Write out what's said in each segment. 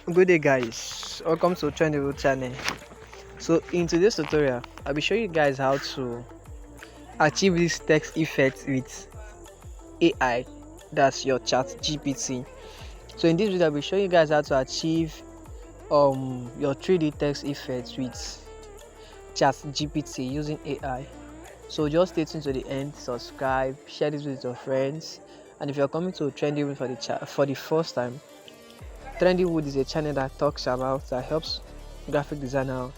Good day guys, welcome to Trendy channel. So in today's tutorial, I'll be showing you guys how to achieve this text effect with AI, that's your chat GPT. So in this video, I'll be showing you guys how to achieve your 3D text effects with chat GPT using AI. So just stay tuned to the end, subscribe, share this with your friends, and if you're coming to Trendy for the first time, Trendy is a channel that helps graphic designer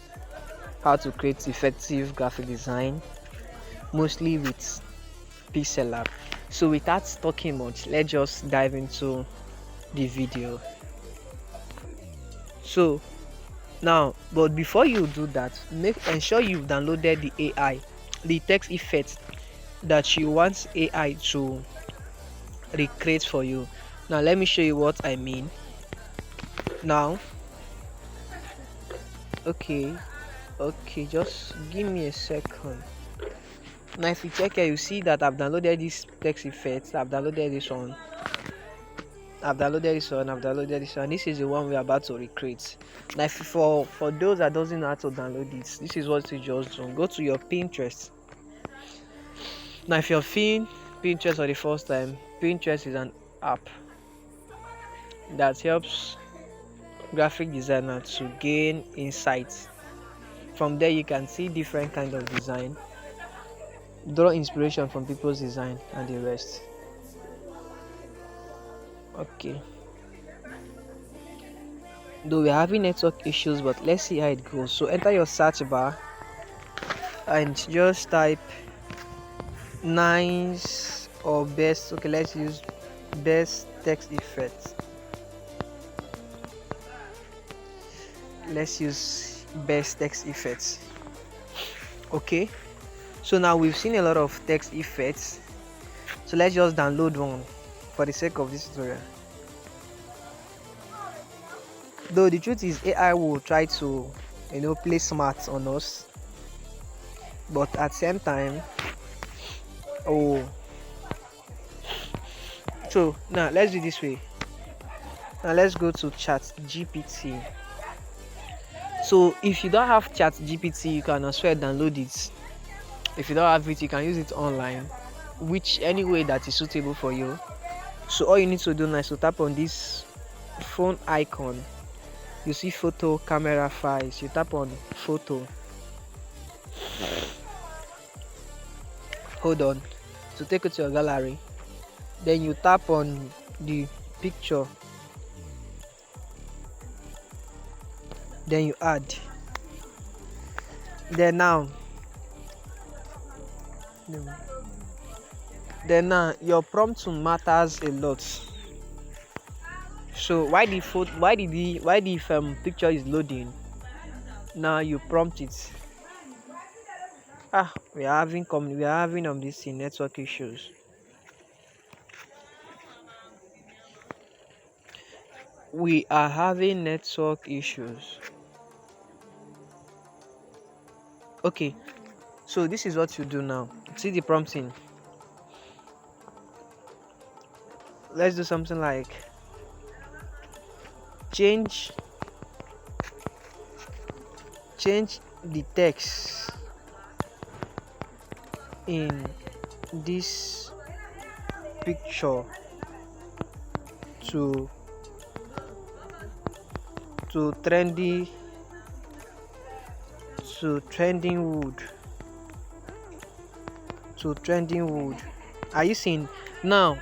how to create effective graphic design, mostly with Pixellab. So without talking much, let's just dive into the video. So now, but before you do that, ensure you've downloaded the AI, the text effect that you want AI to recreate for you. Now let me show you what I mean. Now, okay, just give me a second. Now if you check here, you see that I've downloaded this text effect. I've downloaded this one. This is the one we're about to recreate. Now if for those that doesn't know how to download this is what you just do. Go to your Pinterest. Now if you're seeing Pinterest for the first time, Pinterest is an app that helps graphic designer to gain insights. From there you can see different kind of design, draw inspiration from people's design and the rest. Okay, though we're having network issues, but let's see how it goes. So enter your search bar and just type nice or best. Okay, let's use best text effects. Let's use best text effects. Okay, so now we've seen a lot of text effects, so let's just download one for the sake of this tutorial. Though the truth is AI will try to play smart on us, but at the same time, so now let's do this way. Now let's go to chat GPT. So if you don't have chat GPT, you can as well download it. If you don't have it, you can use it online, which any way that is suitable for you. So all you need to do now is to tap on this phone icon. You see photo, camera, files. You tap on photo. Hold on to take it to your gallery. Then you tap on the picture. Then you add. Then now your prompt matters a lot. So why the picture is loading, now you prompt it. We are having this network issues. We are having network issues. Okay, so this is what you do now. See the prompting. Let's do something like change the text in this picture to trending wood. Are you seeing now?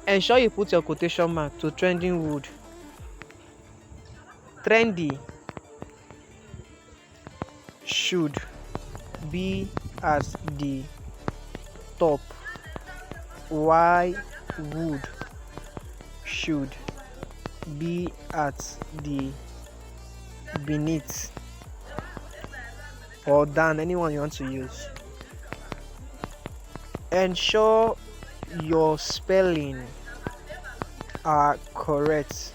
Ensure you put your quotation mark to trending wood. Trendy should be at the top, while wood should be at the beneath or down, anyone you want to use. Ensure your spelling are correct.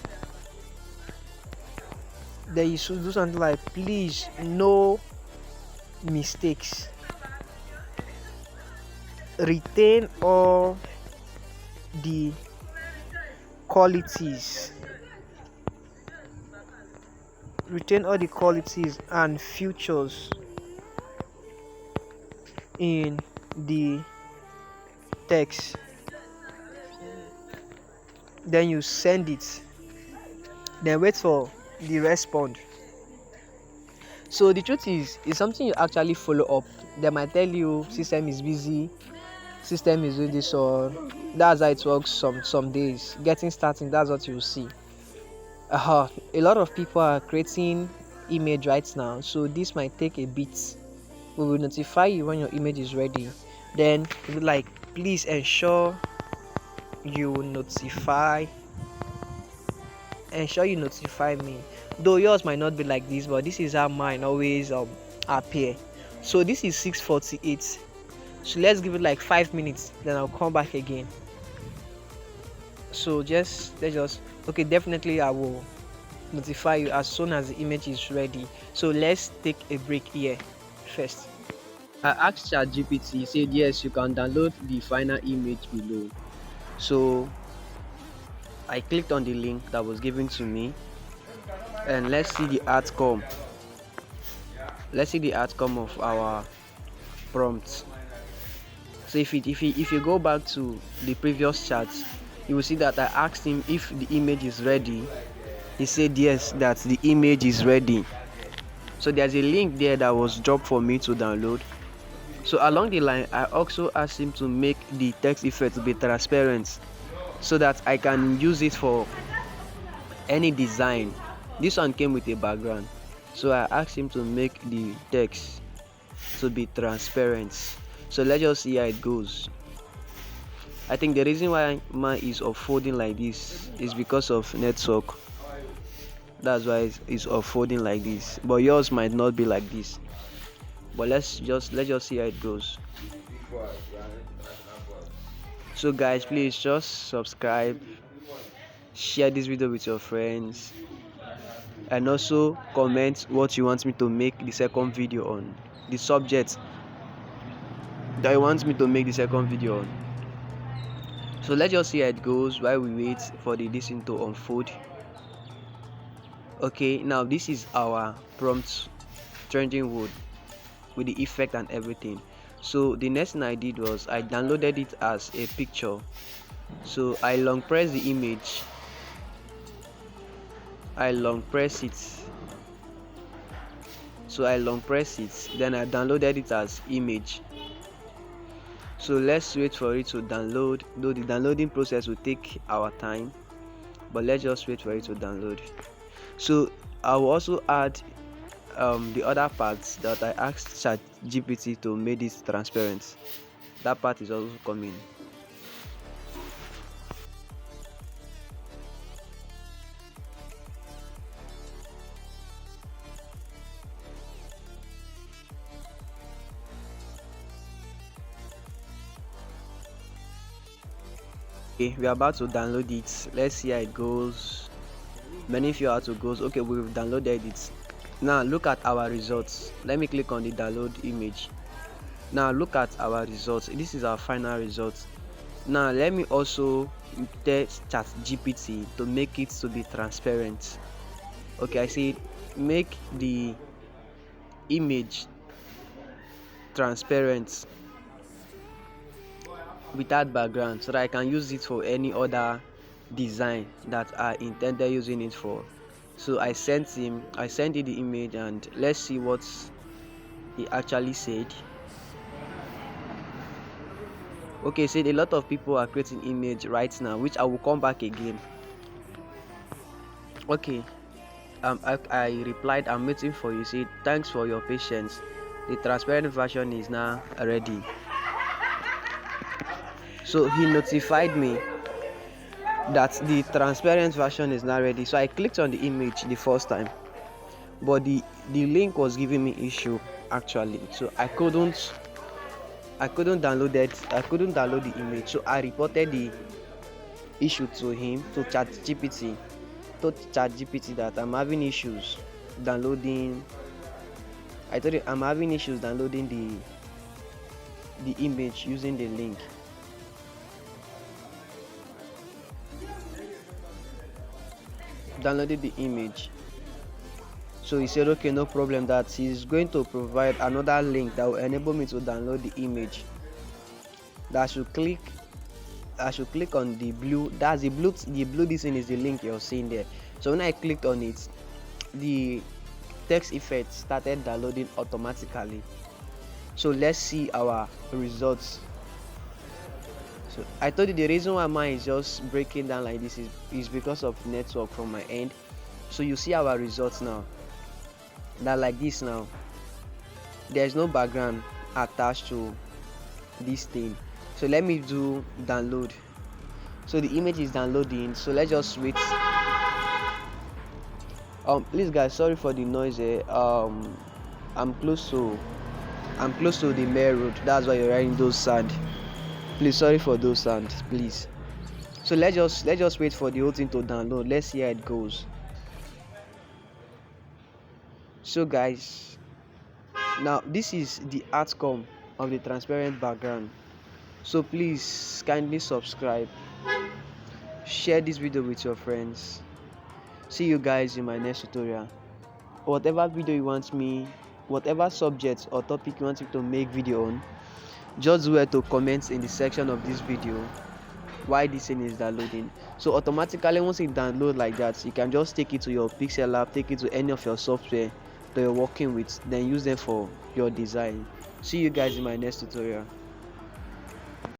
Then you should do something like please no mistakes, retain all the qualities retain all the qualities and features in the text, then you send it, then wait for the response. So the truth is, it's something you actually follow up. They might tell you system is busy, system is doing this, or that's how it works some days. Getting starting, that's what you will see. A lot of people are creating image right now, so this might take a bit. We will notify you when your image is ready. Then like, please you notify ensure you notify me. Though yours might not be like this, but this is how mine always appear. So this is 6:48. So let's give it like 5 minutes, then I'll come back again. So let's just okay, definitely I will notify you as soon as the image is ready. So let's take a break here first. I asked ChatGPT, he said yes, you can download the final image below. So I clicked on the link that was given to me, and let's see the outcome. Let's see the outcome of our prompt. So if you go back to the previous chat, you will see that I asked him if the image is ready. He said yes, that the image is ready. So there's a link there that was dropped for me to download. So along the line, I also asked him to make the text effect to be transparent, so that I can use it for any design. This one came with a background, so I asked him to make the text to be transparent. So let's just see how it goes. I think the reason why mine is unfolding like this is because of network. That's why it's unfolding like this, but yours might not be like this. But let's just see how it goes. So guys, please just subscribe, share this video with your friends, and also comment what you want me to make the second video on, the subject that you want me to make the second video on. So let's just see how it goes while we wait for the listen to unfold. Okay, now this is our prompt trending word with the effect and everything. So the next thing I did was I downloaded it as a picture. So I long press the image, I long press it, then I downloaded it as image. So let's wait for it to download, though the downloading process will take our time, but let's just wait for it to download. So I will also add the other parts that I asked ChatGPT to make it transparent. That part is also coming. Okay, we are about to download it. Let's see how it goes. Many of you are to goes. Okay, we've downloaded it. Now look at our results. Let me click on the download image. Now look at our results. This is our final result. Now let me also test ChatGPT to make it to be transparent. Okay, I see make the image transparent without background, so that I can use it for any other design that I intended using it for. So I sent it the image, and let's see what he actually said. Okay, said a lot of people are creating image right now, which I will come back again. Okay, I replied, I'm waiting for you. Said thanks for your patience, the transparent version is now ready. So he notified me that the transparent version is now ready. So I clicked on the image the first time, but the link was giving me issue actually, so I couldn't download it. I couldn't download the image. So I reported the issue to him, to ChatGPT. Told ChatGPT that I'm having issues downloading. I told it I'm having issues downloading the image using the link. Downloaded the image. So he said, okay, no problem, that he's going to provide another link that will enable me to download the image. That I should click on the blue. That's the blue. The blue, this one is the link you're seeing there. So when I clicked on it, the text effect started downloading automatically. So let's see our results. So I told you the reason why mine is just breaking down like this is because of network from my end. So you see our results now. That like this now. There's no background attached to this thing. So let me do download. So the image is downloading. So let's just wait. Please guys, sorry for the noise here. I'm close to the main road. That's why you're hearing those sound. Please, sorry for those sounds, please. So let's just wait for the whole thing to download. Let's see how it goes. So guys, now this is the outcome of the transparent background. So please kindly subscribe, share this video with your friends. See you guys in my next tutorial. Whatever video you want me, whatever subject or topic you want me to make video on, just do it to comment in the section of this video why this thing is downloading. So automatically once it download like that, you can just take it to your Pixellab, take it to any of your software that you're working with, then use them for your design. See you guys in my next tutorial.